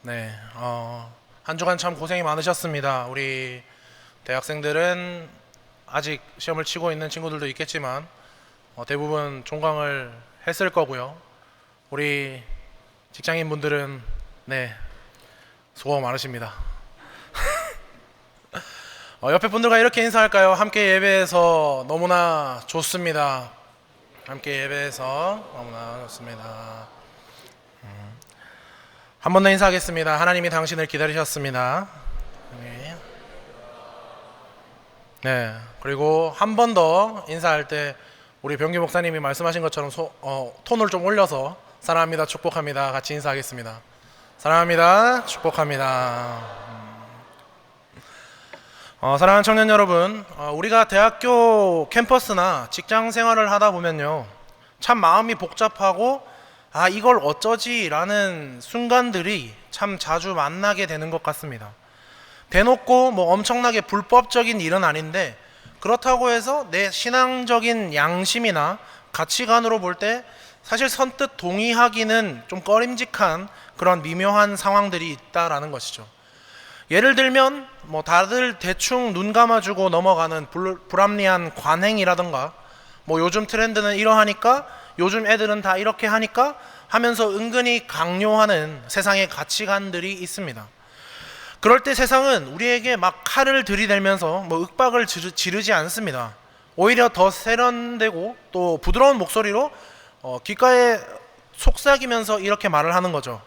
네, 한 주간 참 고생이 많으셨습니다. 우리 대학생들은 아직 시험을 치고 있는 친구들도 있겠지만 대부분 종강을 했을 거고요. 우리 직장인분들은 네, 수고 많으십니다. 옆에 분들과 이렇게 인사할까요? 함께 예배해서 너무나 좋습니다. 함께 예배해서 너무나 좋습니다. 한 번 더 인사하겠습니다. 하나님이 당신을 기다리셨습니다. 네. 그리고 한 번 더 인사할 때 우리 병기 목사님이 말씀하신 것처럼 톤을 좀 올려서 사랑합니다, 축복합니다 같이 인사하겠습니다. 사랑합니다, 축복합니다. 사랑하는 청년 여러분, 우리가 대학교 캠퍼스나 직장 생활을 하다 보면요, 참 마음이 복잡하고 이걸 어쩌지? 라는 순간들이 참 자주 만나게 되는 것 같습니다. 대놓고 엄청나게 불법적인 일은 아닌데 그렇다고 해서 내 신앙적인 양심이나 가치관으로 볼 때 사실 선뜻 동의하기는 좀 꺼림직한 그런 미묘한 상황들이 있다라는 것이죠. 예를 들면 다들 대충 눈 감아주고 넘어가는 불합리한 관행이라던가 요즘 트렌드는 이러하니까 요즘 애들은 다 이렇게 하니까 하면서 은근히 강요하는 세상의 가치관들이 있습니다. 그럴 때 세상은 우리에게 막 칼을 들이대면서 윽박을 지르지 않습니다. 오히려 더 세련되고 또 부드러운 목소리로 귓가에 속삭이면서 이렇게 말을 하는 거죠.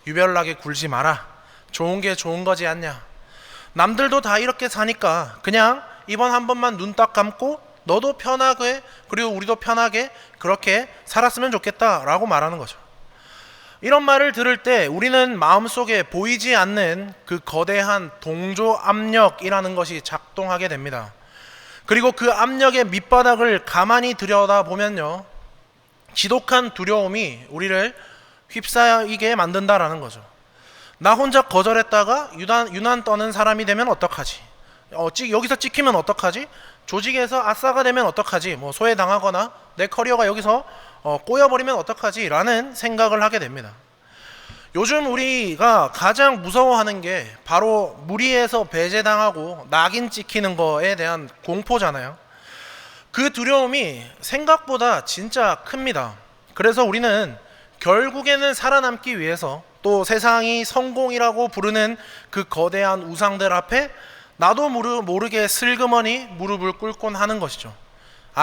유별나게 굴지 마라. 좋은 게 좋은 거지 않냐. 남들도 다 이렇게 사니까 그냥 이번 한 번만 눈 딱 감고 너도 편하게 그리고 우리도 편하게 그렇게 살았으면 좋겠다라고 말하는 거죠. 이런 말을 들을 때 우리는 마음속에 보이지 않는 그 거대한 동조 압력이라는 것이 작동하게 됩니다. 그리고 그 압력의 밑바닥을 가만히 들여다보면요, 지독한 두려움이 우리를 휩싸이게 만든다라는 거죠. 나 혼자 거절했다가 유난 떠는 사람이 되면 어떡하지? 여기서 찍히면 어떡하지? 조직에서 아싸가 되면 어떡하지? 소외당하거나 내 커리어가 여기서 꼬여버리면 어떡하지? 라는 생각을 하게 됩니다. 요즘 우리가 가장 무서워하는 게 바로 무리해서 배제당하고 낙인 찍히는 거에 대한 공포잖아요. 그 두려움이 생각보다 진짜 큽니다. 그래서 우리는 결국에는 살아남기 위해서 또 세상이 성공이라고 부르는 그 거대한 우상들 앞에 나도 모르게 슬그머니 무릎을 꿇곤 하는 것이죠.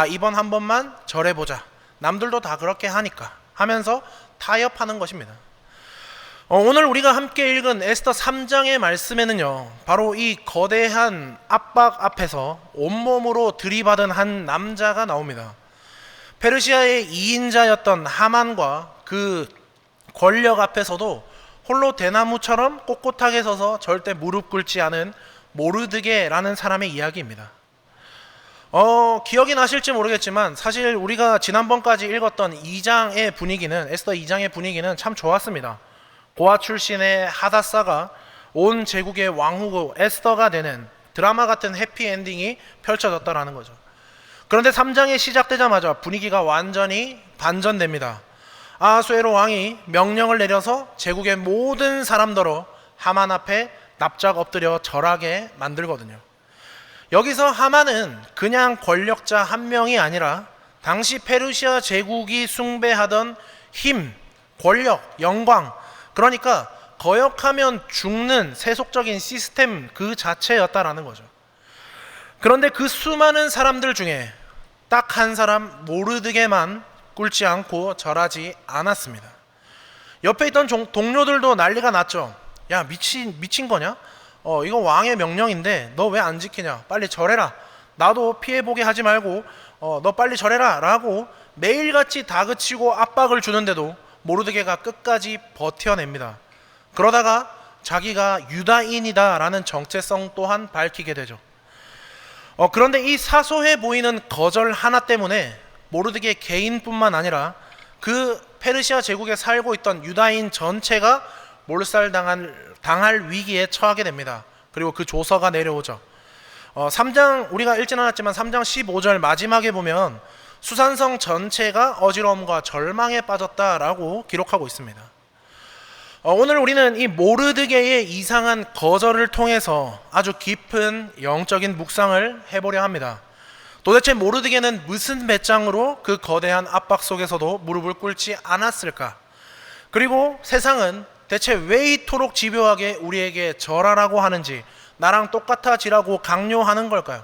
이번 한 번만 절해보자. 남들도 다 그렇게 하니까 하면서 타협하는 것입니다. 오늘 우리가 함께 읽은 에스더 3장의 말씀에는요, 바로 이 거대한 압박 앞에서 온몸으로 들이받은 한 남자가 나옵니다. 페르시아의 2인자였던 하만과 그 권력 앞에서도 홀로 대나무처럼 꼿꼿하게 서서 절대 무릎 꿇지 않은 모르드게라는 사람의 이야기입니다. 기억이 나실지 모르겠지만 사실 우리가 지난번까지 읽었던 2장의 분위기는, 에스더 2장의 분위기는 참 좋았습니다. 고아 출신의 하닷사가 온 제국의 왕후고 에스더가 되는 드라마 같은 해피엔딩이 펼쳐졌다라는 거죠. 그런데 3장이 시작되자마자 분위기가 완전히 반전됩니다. 아하수에로 왕이 명령을 내려서 제국의 모든 사람더러 하만 앞에 납작 엎드려 절하게 만들거든요. 여기서 하만은 그냥 권력자 한 명이 아니라 당시 페르시아 제국이 숭배하던 힘, 권력, 영광, 그러니까 거역하면 죽는 세속적인 시스템 그 자체였다라는 거죠. 그런데 그 수많은 사람들 중에 딱 한 사람 모르드게만 꿇지 않고 절하지 않았습니다. 옆에 있던 동료들도 난리가 났죠. 야, 미친 거냐? 이거 왕의 명령인데 너 왜 안 지키냐? 빨리 절해라. 나도 피해보게 하지 말고 너 빨리 절해라 라고 매일같이 다그치고 압박을 주는데도 모르드게가 끝까지 버텨냅니다. 그러다가 자기가 유다인이다 라는 정체성 또한 밝히게 되죠. 그런데 이 사소해 보이는 거절 하나 때문에 모르드게 개인뿐만 아니라 그 페르시아 제국에 살고 있던 유다인 전체가 몰살당할 위기에 처하게 됩니다. 그리고 그 조서가 내려오죠. 3장 우리가 읽진 않았지만 3장 15절 마지막에 보면 수산성 전체가 어지러움과 절망에 빠졌다라고 기록하고 있습니다. 오늘 우리는 이 모르드게의 이상한 거절을 통해서 아주 깊은 영적인 묵상을 해보려 합니다. 도대체 모르드게는 무슨 배짱으로 그 거대한 압박 속에서도 무릎을 꿇지 않았을까? 그리고 세상은 대체 왜 이토록 집요하게 우리에게 절하라고 하는지, 나랑 똑같아지라고 강요하는 걸까요?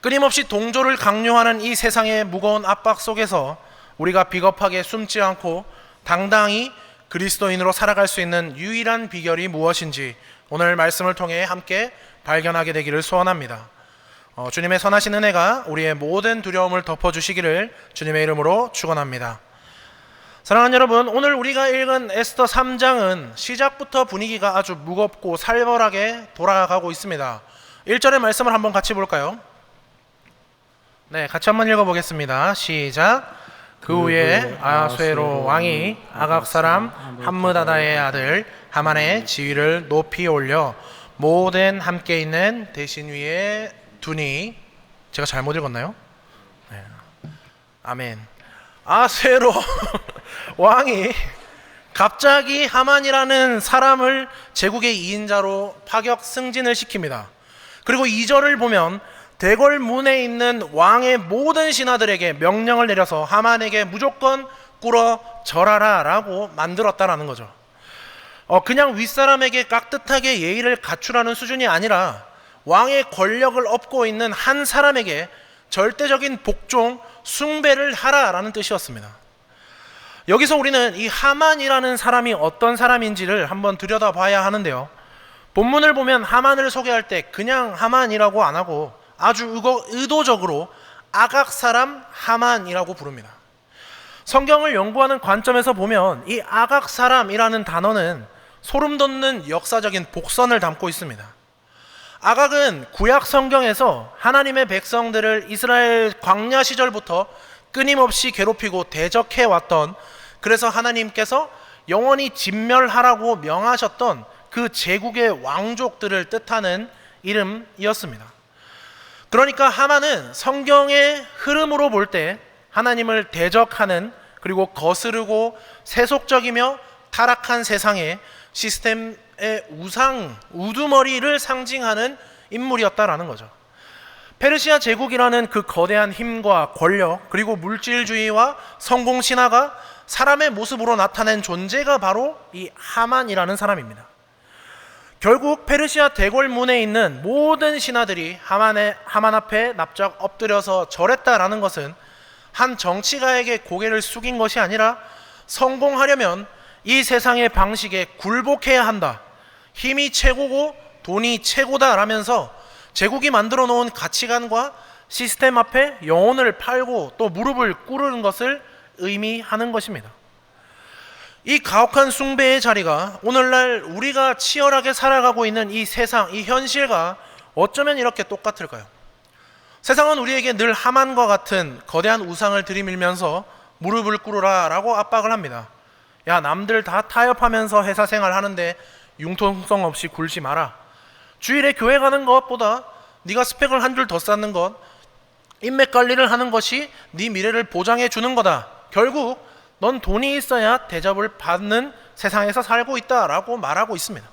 끊임없이 동조를 강요하는 이 세상의 무거운 압박 속에서 우리가 비겁하게 숨지 않고 당당히 그리스도인으로 살아갈 수 있는 유일한 비결이 무엇인지 오늘 말씀을 통해 함께 발견하게 되기를 소원합니다. 주님의 선하신 은혜가 우리의 모든 두려움을 덮어주시기를 주님의 이름으로 축원합니다. 사랑하는 여러분, 오늘 우리가 읽은 에스더 3장은 시작부터 분위기가 아주 무겁고 살벌하게 돌아가고 있습니다. 1절의 말씀을 한번 같이 볼까요? 네, 같이 한번 읽어보겠습니다. 시작. 그 후에 아수에로 왕이 아각 사람 함므다다의 아들 하만의 지위를 높이 올려 모든 함께 있는 대신 위에 두니. 제가 잘못 읽었나요? 네. 아멘. 아수에로 왕이 갑자기 하만이라는 사람을 제국의 2인자로 파격 승진을 시킵니다. 그리고 2절을 보면 대궐 문에 있는 왕의 모든 신하들에게 명령을 내려서 하만에게 무조건 꿇어 절하라 라고 만들었다라는 거죠. 그냥 윗사람에게 깍듯하게 예의를 갖추라는 수준이 아니라 왕의 권력을 업고 있는 한 사람에게 절대적인 복종, 숭배를 하라라는 뜻이었습니다. 여기서 우리는 이 하만이라는 사람이 어떤 사람인지를 한번 들여다봐야 하는데요. 본문을 보면 하만을 소개할 때 그냥 하만이라고 안 하고 아주 의도적으로 아각 사람 하만이라고 부릅니다. 성경을 연구하는 관점에서 보면 이 아각 사람이라는 단어는 소름 돋는 역사적인 복선을 담고 있습니다. 아각은 구약 성경에서 하나님의 백성들을 이스라엘 광야 시절부터 끊임없이 괴롭히고 대적해 왔던, 그래서 하나님께서 영원히 진멸하라고 명하셨던 그 제국의 왕족들을 뜻하는 이름이었습니다. 그러니까 하만은 성경의 흐름으로 볼 때 하나님을 대적하는, 그리고 거스르고 세속적이며 타락한 세상의 시스템의 우두머리를 상징하는 인물이었다라는 거죠. 페르시아 제국이라는 그 거대한 힘과 권력, 그리고 물질주의와 성공신화가 사람의 모습으로 나타낸 존재가 바로 이 하만이라는 사람입니다. 결국 페르시아 대궐문에 있는 모든 신하들이 하만 앞에 납작 엎드려서 절했다라는 것은 한 정치가에게 고개를 숙인 것이 아니라 성공하려면 이 세상의 방식에 굴복해야 한다, 힘이 최고고 돈이 최고다라면서 제국이 만들어 놓은 가치관과 시스템 앞에 영혼을 팔고 또 무릎을 꿇는 것을 의미하는 것입니다. 이 가혹한 숭배의 자리가 오늘날 우리가 치열하게 살아가고 있는 이 세상, 이 현실과 어쩌면 이렇게 똑같을까요? 세상은 우리에게 늘 하만과 같은 거대한 우상을 들이밀면서 무릎을 꿇으라 라고 압박을 합니다. 야, 남들 다 타협하면서 회사 생활 하는데 융통성 없이 굴지 마라. 주일에 교회 가는 것보다 네가 스펙을 한 줄 더 쌓는 것, 인맥 관리를 하는 것이 네 미래를 보장해 주는 거다. 결국 넌 돈이 있어야 대접을 받는 세상에서 살고 있다라고 말하고 있습니다.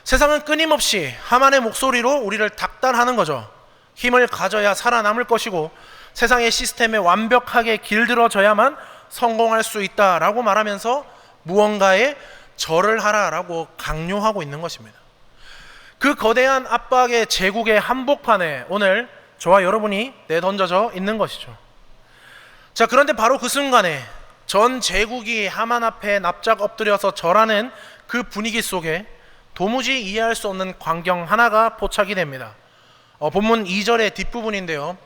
세상은 끊임없이 하만의 목소리로 우리를 닥달하는 거죠. 힘을 가져야 살아남을 것이고 세상의 시스템에 완벽하게 길들어져야만 성공할 수 있다라고 말하면서 무언가에 절을 하라라고 강요하고 있는 것입니다. 그 거대한 압박의 제국의 한복판에 오늘 저와 여러분이 내던져져 있는 것이죠. 자, 그런데 바로 그 순간에 전 제국이 하만 앞에 납작 엎드려서 절하는 그 분위기 속에 도무지 이해할 수 없는 광경 하나가 포착이 됩니다. 본문 2절의 뒷부분인데요.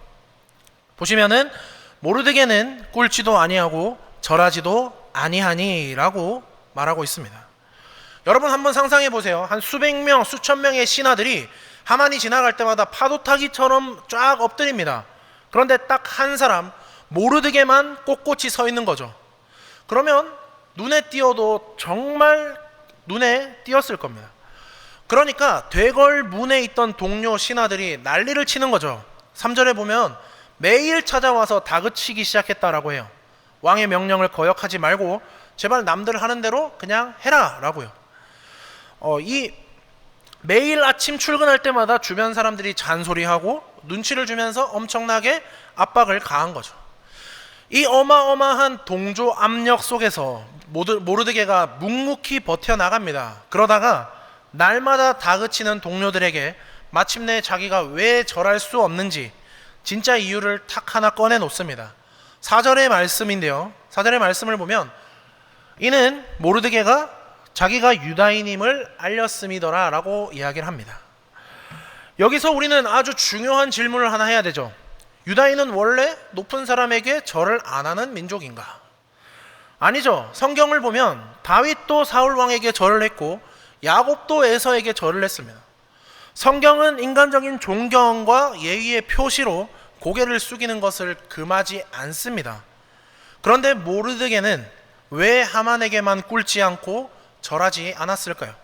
보시면은 모르드게는 꿇지도 아니하고 절하지도 아니하니 라고 말하고 있습니다. 여러분 한번 상상해 보세요. 한 수백 명, 수천 명의 신하들이 하만이 지나갈 때마다 파도 타기처럼 쫙 엎드립니다. 그런데 딱 한 사람 모르드게만 꼿꼿이 서 있는 거죠. 그러면 눈에 띄어도 정말 눈에 띄었을 겁니다. 그러니까 대궐 문에 있던 동료 신하들이 난리를 치는 거죠. 3절에 보면 매일 찾아와서 다그치기 시작했다라고 해요. 왕의 명령을 거역하지 말고 제발 남들 하는 대로 그냥 해라 라고요. 이 매일 아침 출근할 때마다 주변 사람들이 잔소리하고 눈치를 주면서 엄청나게 압박을 가한 거죠. 이 어마어마한 동조 압력 속에서 모르드게가 묵묵히 버텨나갑니다. 그러다가 날마다 다그치는 동료들에게 마침내 자기가 왜 절할 수 없는지 진짜 이유를 탁 하나 꺼내 놓습니다. 4절의 말씀인데요, 4절의 말씀을 보면 이는 모르드게가 자기가 유다인임을 알렸음이더라 라고 이야기를 합니다. 여기서 우리는 아주 중요한 질문을 하나 해야 되죠. 유다인은 원래 높은 사람에게 절을 안 하는 민족인가? 아니죠. 성경을 보면 다윗도 사울 왕에게 절을 했고 야곱도 에서에게 절을 했습니다. 성경은 인간적인 존경과 예의의 표시로 고개를 숙이는 것을 금하지 않습니다. 그런데 모르드게는 왜 하만에게만 꿇지 않고 절하지 않았을까요?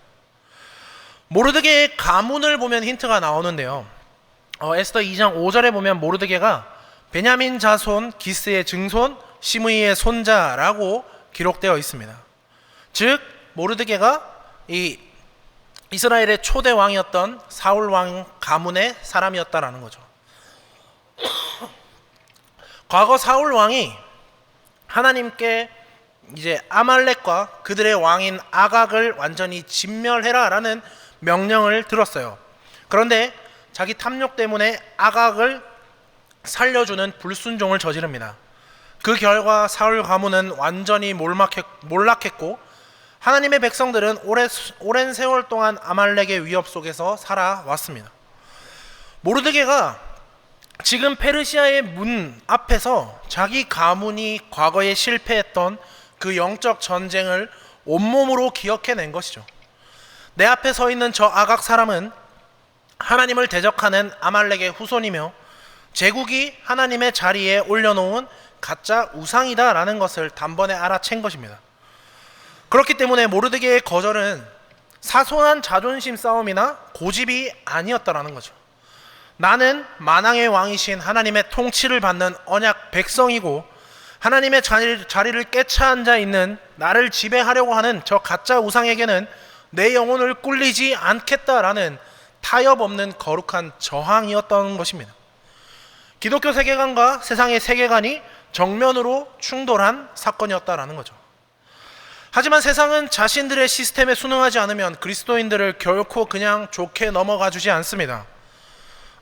모르드게의 가문을 보면 힌트가 나오는데요, 에스더 2장 5절에 보면 모르드게가 베냐민 자손 기스의 증손 시므이의 손자라고 기록되어 있습니다. 즉 모르드게가 이 이스라엘의 초대 왕이었던 사울 왕 가문의 사람이었다라는 거죠. 과거 사울 왕이 하나님께 이제 아말렉과 그들의 왕인 아각을 완전히 진멸해라 라는 명령을 들었어요. 그런데 자기 탐욕 때문에 아각을 살려주는 불순종을 저지릅니다. 그 결과 사울 가문은 완전히 몰락했고 하나님의 백성들은 오랜 세월 동안 아말렉의 위협 속에서 살아왔습니다. 모르드게가 지금 페르시아의 문 앞에서 자기 가문이 과거에 실패했던 그 영적 전쟁을 온몸으로 기억해낸 것이죠. 내 앞에 서 있는 저 아각 사람은 하나님을 대적하는 아말렉의 후손이며 제국이 하나님의 자리에 올려놓은 가짜 우상이다 라는 것을 단번에 알아챈 것입니다. 그렇기 때문에 모르드게의 거절은 사소한 자존심 싸움이나 고집이 아니었다라는 거죠. 나는 만왕의 왕이신 하나님의 통치를 받는 언약 백성이고 하나님의 자리를 깨쳐앉아 있는 나를 지배하려고 하는 저 가짜 우상에게는 내 영혼을 꿀리지 않겠다라는 타협 없는 거룩한 저항이었던 것입니다. 기독교 세계관과 세상의 세계관이 정면으로 충돌한 사건이었다라는 거죠. 하지만 세상은 자신들의 시스템에 순응하지 않으면 그리스도인들을 결코 그냥 좋게 넘어가 주지 않습니다.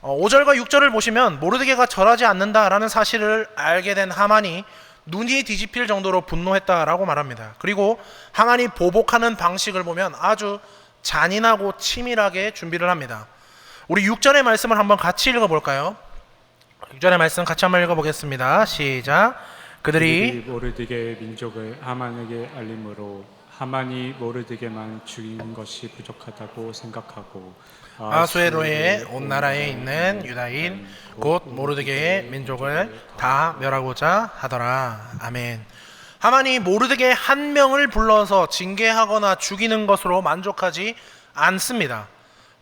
5절과 6절을 보시면 모르드게가 절하지 않는다라는 사실을 알게 된 하만이 눈이 뒤집힐 정도로 분노했다라고 말합니다. 그리고 하만이 보복하는 방식을 보면 아주 잔인하고 치밀하게 준비를 합니다. 우리 6절의 말씀을 한번 같이 읽어볼까요? 6절의 말씀 같이 한번 읽어보겠습니다. 시작. 그들이 모르드게의 민족을 하만에게 알림으로 하만이 모르드게만 죽인 것이 부족하다고 생각하고 아수에로의 온 나라에 있는 유다인 곧 모르드게의 민족을 다 멸하고자 하더라. 아멘. 하만이 모르드게 한 명을 불러서 징계하거나 죽이는 것으로 만족하지 않습니다.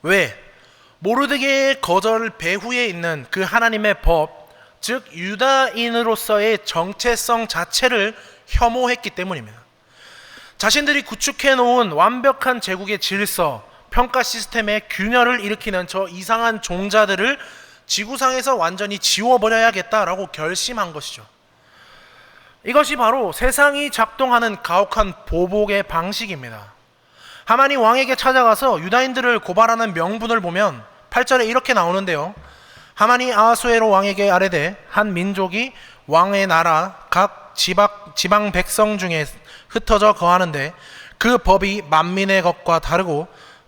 왜? 모르드게의 거절 배후에 있는 그 하나님의 법, 즉 유다인으로서의 정체성 자체를 혐오했기 때문입니다. 자신들이 구축해 놓은 완벽한 제국의 질서, 평가 시스템의 균열을 일으키는 저 이상한 종자들을 지구상에서 완전히 지워버려야겠다라고 결심한 것이죠. 이것이 바로 세상이 작동하는 가혹한 보복의 방식입니다. 하만이 왕에게 찾아가서 유다인들을 고발하는 명분을 보면 8절에 이렇게 나오는데요. 하만이 아하수에로 왕에게 아뢰되 한 민족이 왕의 나라 각 지방 백성 중에 흩어져 거하는데 그 법이 만민의 것과 다르고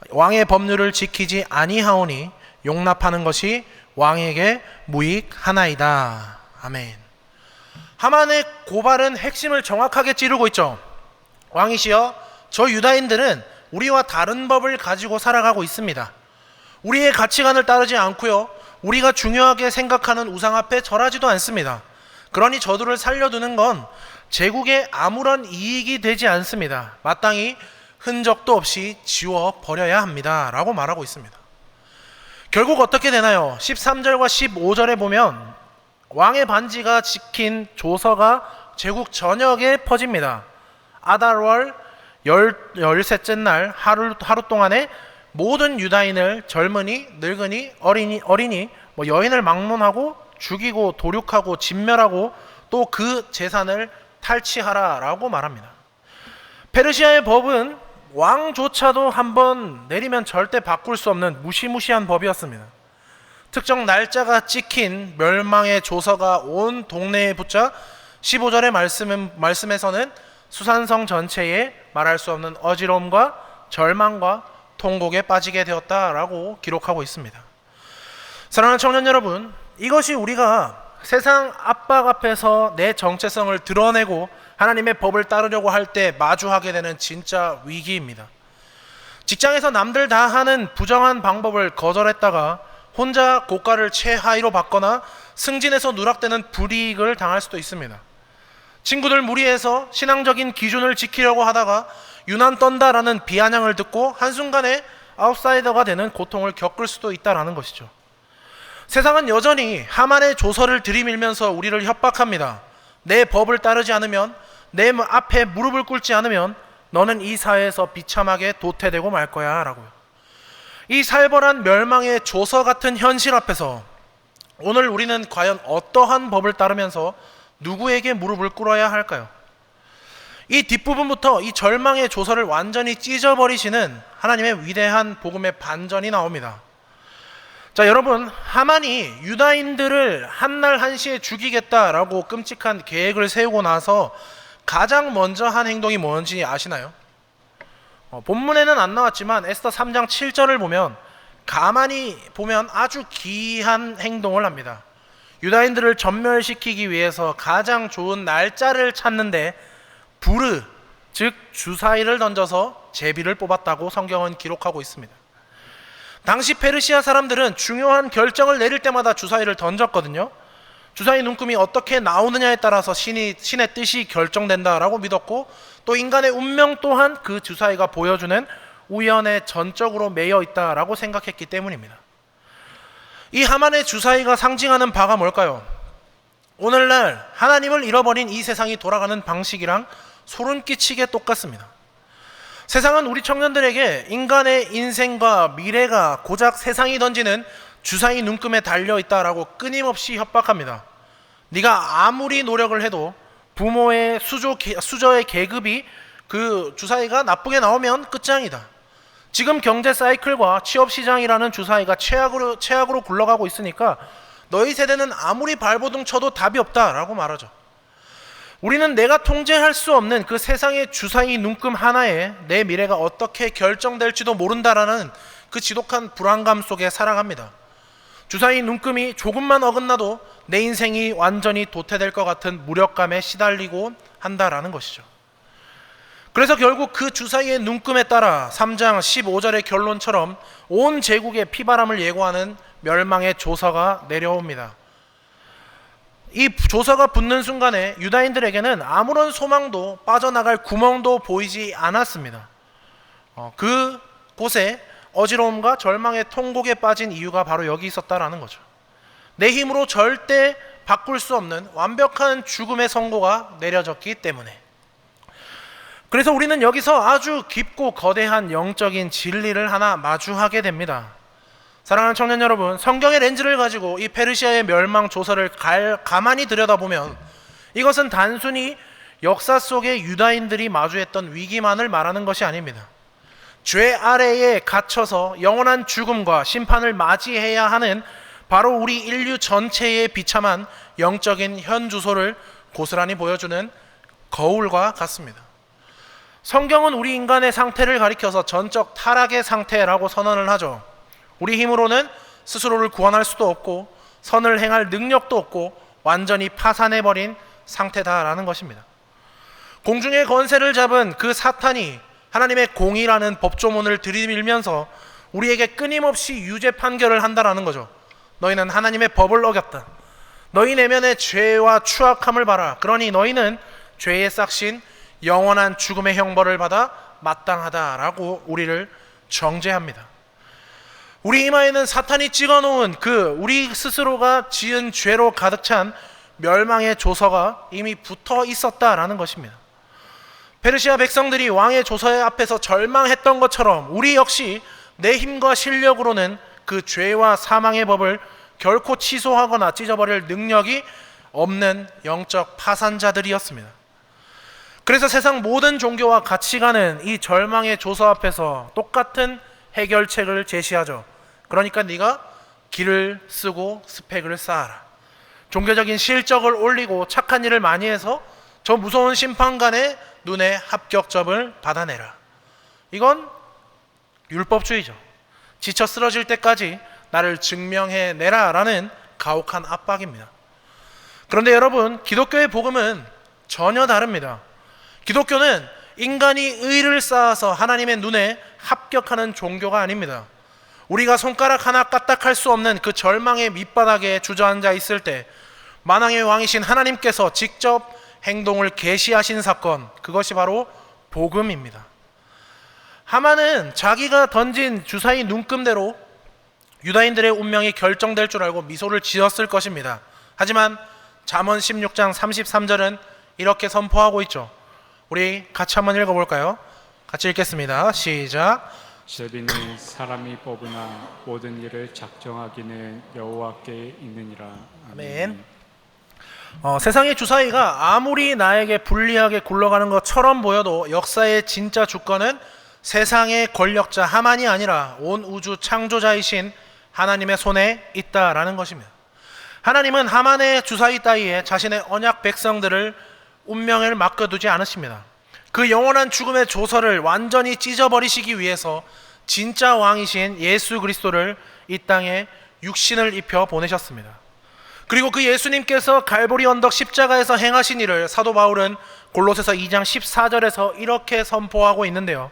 왕의 법률을 지키지 아니하오니 용납하는 것이 왕에게 무익하나이다. 아멘. 하만의 고발은 핵심을 정확하게 찌르고 있죠. 왕이시여, 저 유다인들은 우리와 다른 법을 가지고 살아가고 있습니다. 우리의 가치관을 따르지 않고요, 우리가 중요하게 생각하는 우상 앞에 절하지도 않습니다. 그러니 저들을 살려두는 건 제국에 아무런 이익이 되지 않습니다. 마땅히 흔적도 없이 지워버려야 합니다 라고 말하고 있습니다. 결국 어떻게 되나요? 13절과 15절에 보면 왕의 반지가 찍힌 조서가 제국 전역에 퍼집니다. 아달월 열셋째 날 하루 동안에 모든 유다인을 젊은이, 늙은이, 어린이, 여인을 막론하고 죽이고 도륙하고 진멸하고 또 그 재산을 탈취하라라고 말합니다. 페르시아의 법은 왕조차도 한번 내리면 절대 바꿀 수 없는 무시무시한 법이었습니다. 특정 날짜가 찍힌 멸망의 조서가 온 동네에 붙자 15절의 말씀에서는 수산성 전체에 말할 수 없는 어지러움과 절망과 통곡에 빠지게 되었다라고 기록하고 있습니다. 사랑하는 청년 여러분, 이것이 우리가 세상 압박 앞에서 내 정체성을 드러내고 하나님의 법을 따르려고 할 때 마주하게 되는 진짜 위기입니다. 직장에서 남들 다 하는 부정한 방법을 거절했다가 혼자 고가를 최하위로 받거나 승진해서 누락되는 불이익을 당할 수도 있습니다. 친구들 무리해서 신앙적인 기준을 지키려고 하다가 유난 떤다라는 비아냥을 듣고 한순간에 아웃사이더가 되는 고통을 겪을 수도 있다라는 것이죠. 세상은 여전히 하만의 조서를 들이밀면서 우리를 협박합니다. 내 법을 따르지 않으면, 내 앞에 무릎을 꿇지 않으면 너는 이 사회에서 비참하게 도태되고 말 거야 라고요. 이 살벌한 멸망의 조서 같은 현실 앞에서 오늘 우리는 과연 어떠한 법을 따르면서 누구에게 무릎을 꿇어야 할까요? 이 뒷부분부터 이 절망의 조서를 완전히 찢어버리시는 하나님의 위대한 복음의 반전이 나옵니다. 자, 여러분, 하만이 유다인들을 한날 한시에 죽이겠다라고 끔찍한 계획을 세우고 나서 가장 먼저 한 행동이 뭔지 아시나요? 본문에는 안 나왔지만 에스더 3장 7절을 보면 가만히 보면 아주 기이한 행동을 합니다. 유다인들을 전멸시키기 위해서 가장 좋은 날짜를 찾는데 부르, 즉 주사위를 던져서 제비를 뽑았다고 성경은 기록하고 있습니다. 당시 페르시아 사람들은 중요한 결정을 내릴 때마다 주사위를 던졌거든요. 주사위 눈금이 어떻게 나오느냐에 따라서 신의 뜻이 결정된다라고 믿었고, 또 인간의 운명 또한 그 주사위가 보여주는 우연에 전적으로 매여 있다라고 생각했기 때문입니다. 이 하만의 주사위가 상징하는 바가 뭘까요? 오늘날 하나님을 잃어버린 이 세상이 돌아가는 방식이랑 소름 끼치게 똑같습니다. 세상은 우리 청년들에게 인간의 인생과 미래가 고작 세상이 던지는 주사위 눈금에 달려있다라고 끊임없이 협박합니다. 네가 아무리 노력을 해도 부모의 수저의 계급이 그 주사위가 나쁘게 나오면 끝장이다. 지금 경제 사이클과 취업시장이라는 주사위가 최악으로 굴러가고 있으니까 너희 세대는 아무리 발버둥 쳐도 답이 없다라고 말하죠. 우리는 내가 통제할 수 없는 그 세상의 주사위 눈금 하나에 내 미래가 어떻게 결정될지도 모른다라는 그 지독한 불안감 속에 살아갑니다. 주사위 눈금이 조금만 어긋나도 내 인생이 완전히 도태될 것 같은 무력감에 시달리고 한다라는 것이죠. 그래서 결국 그 주사위의 눈금에 따라 3장 15절의 결론처럼 온 제국의 피바람을 예고하는 멸망의 조서가 내려옵니다. 이 조서가 붙는 순간에 유다인들에게는 아무런 소망도 빠져나갈 구멍도 보이지 않았습니다. 그 곳에 어지러움과 절망의 통곡에 빠진 이유가 바로 여기 있었다라는 거죠. 내 힘으로 절대 바꿀 수 없는 완벽한 죽음의 선고가 내려졌기 때문에. 그래서 우리는 여기서 아주 깊고 거대한 영적인 진리를 하나 마주하게 됩니다. 사랑하는 청년 여러분, 성경의 렌즈를 가지고 이 페르시아의 멸망 조서를 가만히 들여다보면 이것은 단순히 역사 속에 유다인들이 마주했던 위기만을 말하는 것이 아닙니다. 죄 아래에 갇혀서 영원한 죽음과 심판을 맞이해야 하는 바로 우리 인류 전체의 비참한 영적인 현주소를 고스란히 보여주는 거울과 같습니다. 성경은 우리 인간의 상태를 가리켜서 전적 타락의 상태라고 선언을 하죠. 우리 힘으로는 스스로를 구원할 수도 없고 선을 행할 능력도 없고 완전히 파산해버린 상태다라는 것입니다. 공중의 권세를 잡은 그 사탄이 하나님의 공의라는 법조문을 들이밀면서 우리에게 끊임없이 유죄 판결을 한다라는 거죠. 너희는 하나님의 법을 어겼다. 너희 내면의 죄와 추악함을 봐라. 그러니 너희는 죄에 싹신 영원한 죽음의 형벌을 받아 마땅하다라고 우리를 정죄합니다. 우리 이마에는 사탄이 찍어놓은 그 우리 스스로가 지은 죄로 가득 찬 멸망의 조서가 이미 붙어 있었다라는 것입니다. 페르시아 백성들이 왕의 조서 앞에서 절망했던 것처럼 우리 역시 내 힘과 실력으로는 그 죄와 사망의 법을 결코 취소하거나 찢어버릴 능력이 없는 영적 파산자들이었습니다. 그래서 세상 모든 종교와 가치관은 이 절망의 조서 앞에서 똑같은 해결책을 제시하죠. 그러니까 네가 길을 쓰고 스펙을 쌓아라. 종교적인 실적을 올리고 착한 일을 많이 해서 저 무서운 심판관의 눈에 합격점을 받아내라. 이건 율법주의죠. 지쳐 쓰러질 때까지 나를 증명해내라 라는 가혹한 압박입니다. 그런데 여러분, 기독교의 복음은 전혀 다릅니다. 기독교는 인간이 의를 쌓아서 하나님의 눈에 합격하는 종교가 아닙니다. 우리가 손가락 하나 까딱할 수 없는 그 절망의 밑바닥에 주저앉아 있을 때 만왕의 왕이신 하나님께서 직접 행동을 계시하신 사건, 그것이 바로 복음입니다. 하만은 자기가 던진 주사위 눈금대로 유다인들의 운명이 결정될 줄 알고 미소를 지었을 것입니다. 하지만 잠언 16장 33절은 이렇게 선포하고 있죠. 우리 같이 한번 읽어볼까요? 같이 읽겠습니다. 시작. 제비는 사람이 뽑으나 모든 일을 작정하기는 여호와께 있느니라. 아멘. 세상의 주사위가 아무리 나에게 불리하게 굴러가는 것처럼 보여도 역사의 진짜 주권은 세상의 권력자 하만이 아니라 온 우주 창조자이신 하나님의 손에 있다라는 것입니다. 하나님은 하만의 주사위 따위에 자신의 언약 백성들을 운명을 맡겨두지 않으십니다. 그 영원한 죽음의 조서를 완전히 찢어버리시기 위해서 진짜 왕이신 예수 그리스도를 이 땅에 육신을 입혀 보내셨습니다. 그리고 그 예수님께서 갈보리 언덕 십자가에서 행하신 일을 사도 바울은 골로새서 2장 14절에서 이렇게 선포하고 있는데요.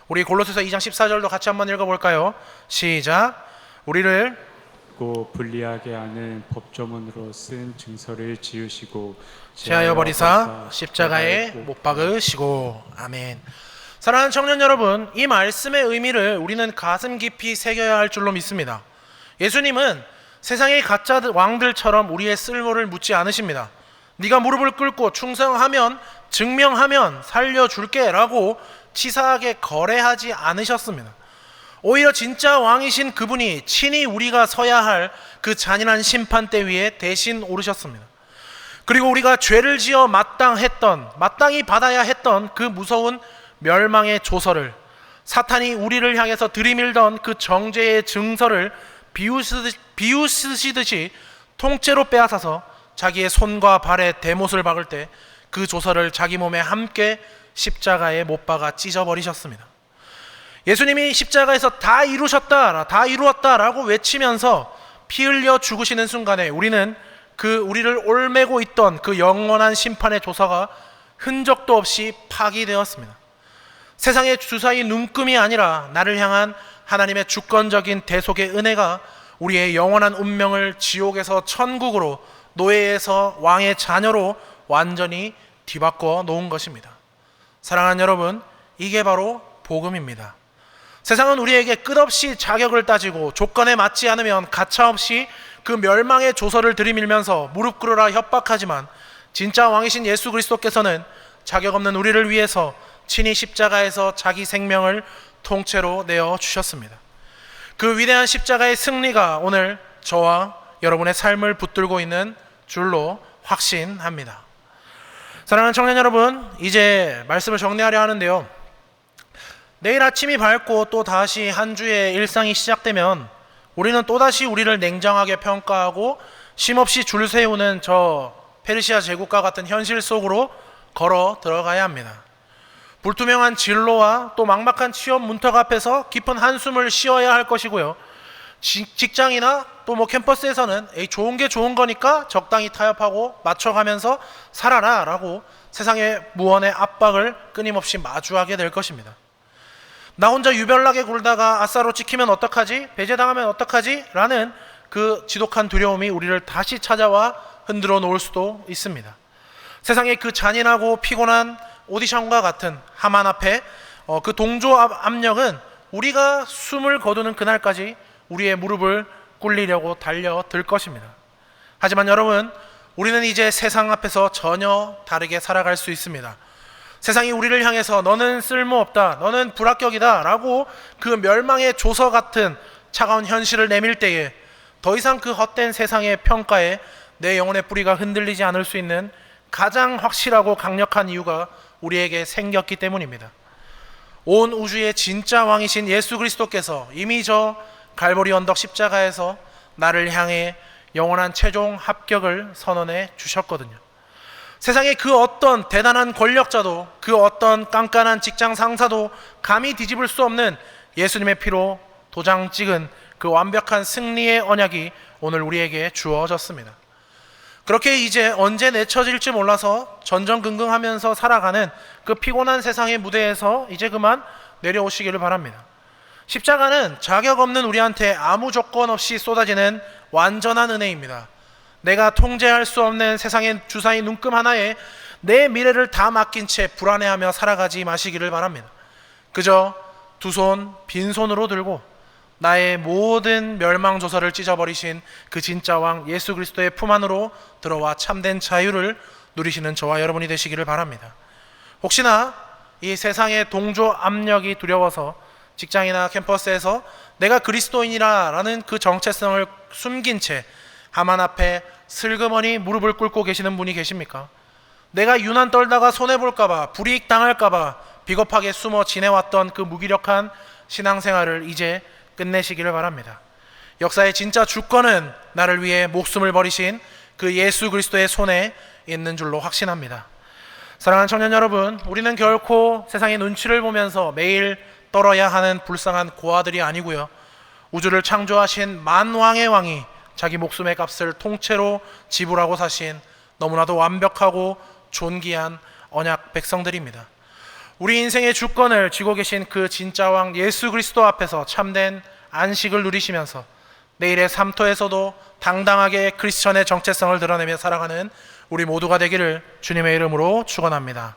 우리 골로새서 2장 14절도 같이 한번 읽어볼까요? 시작. 우리를 고 불리하게 하는 법조문으로 쓴 증서를 지으시고 제하여 버리사 십자가에 못 박으시고. 아멘. 사랑하는 청년 여러분, 이 말씀의 의미를 우리는 가슴 깊이 새겨야 할 줄로 믿습니다. 예수님은 세상의 가짜 왕들처럼 우리의 쓸모를 묻지 않으십니다. 네가 무릎을 꿇고 충성하면, 증명하면 살려줄게 라고 치사하게 거래하지 않으셨습니다. 오히려 진짜 왕이신 그분이 친히 우리가 서야 할 그 잔인한 심판대 위에 대신 오르셨습니다. 그리고 우리가 죄를 지어 마땅히 받아야 했던 그 무서운 멸망의 조서를, 사탄이 우리를 향해서 들이밀던 그 정죄의 증서를 비웃으시듯이 통째로 빼앗아서 자기의 손과 발에 대못을 박을 때 그 조서를 자기 몸에 함께 십자가에 못 박아 찢어버리셨습니다. 예수님이 십자가에서 다 이루셨다, 다 이루었다라고 외치면서 피 흘려 죽으시는 순간에 우리는 우리를 올매고 있던 그 영원한 심판의 조서가 흔적도 없이 파기되었습니다. 세상의 주사위 눈금이 아니라 나를 향한 하나님의 주권적인 대속의 은혜가 우리의 영원한 운명을 지옥에서 천국으로, 노예에서 왕의 자녀로 완전히 뒤바꿔 놓은 것입니다. 사랑하는 여러분, 이게 바로 복음입니다. 세상은 우리에게 끝없이 자격을 따지고 조건에 맞지 않으면 가차없이 그 멸망의 조서를 들이밀면서 무릎 꿇으라 협박하지만 진짜 왕이신 예수 그리스도께서는 자격 없는 우리를 위해서 친히 십자가에서 자기 생명을 통째로 내어 주셨습니다. 그 위대한 십자가의 승리가 오늘 저와 여러분의 삶을 붙들고 있는 줄로 확신합니다. 사랑하는 청년 여러분, 이제 말씀을 정리하려 하는데요. 내일 아침이 밝고 또 다시 한 주의 일상이 시작되면 우리는 또다시 우리를 냉정하게 평가하고 쉼없이 줄 세우는 저 페르시아 제국과 같은 현실 속으로 걸어 들어가야 합니다. 불투명한 진로와 또 막막한 취업 문턱 앞에서 깊은 한숨을 쉬어야 할 것이고요. 직장이나 또 캠퍼스에서는 좋은 게 좋은 거니까 적당히 타협하고 맞춰가면서 살아라 라고 세상의 무언의 압박을 끊임없이 마주하게 될 것입니다. 나 혼자 유별나게 굴다가 아싸로 찍히면 어떡하지? 배제당하면 어떡하지? 라는 그 지독한 두려움이 우리를 다시 찾아와 흔들어 놓을 수도 있습니다. 세상의 그 잔인하고 피곤한 오디션과 같은 하만 앞에 그 동조 압력은 우리가 숨을 거두는 그날까지 우리의 무릎을 꿇리려고 달려들 것입니다. 하지만 여러분, 우리는 이제 세상 앞에서 전혀 다르게 살아갈 수 있습니다. 세상이 우리를 향해서 너는 쓸모없다, 너는 불합격이다 라고 그 멸망의 조서 같은 차가운 현실을 내밀 때에 더 이상 그 헛된 세상의 평가에 내 영혼의 뿌리가 흔들리지 않을 수 있는 가장 확실하고 강력한 이유가 우리에게 생겼기 때문입니다. 온 우주의 진짜 왕이신 예수 그리스도께서 이미 저 갈보리 언덕 십자가에서 나를 향해 영원한 최종 합격을 선언해 주셨거든요. 세상의 그 어떤 대단한 권력자도, 그 어떤 깐깐한 직장 상사도 감히 뒤집을 수 없는 예수님의 피로 도장 찍은 그 완벽한 승리의 언약이 오늘 우리에게 주어졌습니다. 그렇게 이제 언제 내쳐질지 몰라서 전전긍긍하면서 살아가는 그 피곤한 세상의 무대에서 이제 그만 내려오시기를 바랍니다. 십자가는 자격 없는 우리한테 아무 조건 없이 쏟아지는 완전한 은혜입니다. 내가 통제할 수 없는 세상의 주사위 눈금 하나에 내 미래를 다 맡긴 채 불안해하며 살아가지 마시기를 바랍니다. 그저 두 손 빈손으로 들고 나의 모든 멸망조서를 찢어버리신 그 진짜 왕 예수 그리스도의 품 안으로 들어와 참된 자유를 누리시는 저와 여러분이 되시기를 바랍니다. 혹시나 이 세상의 동조 압력이 두려워서 직장이나 캠퍼스에서 내가 그리스도인이라는 그 정체성을 숨긴 채 하만 앞에 슬그머니 무릎을 꿇고 계시는 분이 계십니까? 내가 유난 떨다가 손해볼까봐, 불이익 당할까봐 비겁하게 숨어 지내왔던 그 무기력한 신앙생활을 이제 끝내시기를 바랍니다. 역사의 진짜 주권은 나를 위해 목숨을 버리신 그 예수 그리스도의 손에 있는 줄로 확신합니다. 사랑하는 청년 여러분, 우리는 결코 세상의 눈치를 보면서 매일 떨어야 하는 불쌍한 고아들이 아니고요, 우주를 창조하신 만왕의 왕이 자기 목숨의 값을 통째로 지불하고 사신 너무나도 완벽하고 존귀한 언약 백성들입니다. 우리 인생의 주권을 쥐고 계신 그 진짜 왕 예수 그리스도 앞에서 참된 안식을 누리시면서 내일의 삶터에서도 당당하게 크리스천의 정체성을 드러내며 살아가는 우리 모두가 되기를 주님의 이름으로 축원합니다.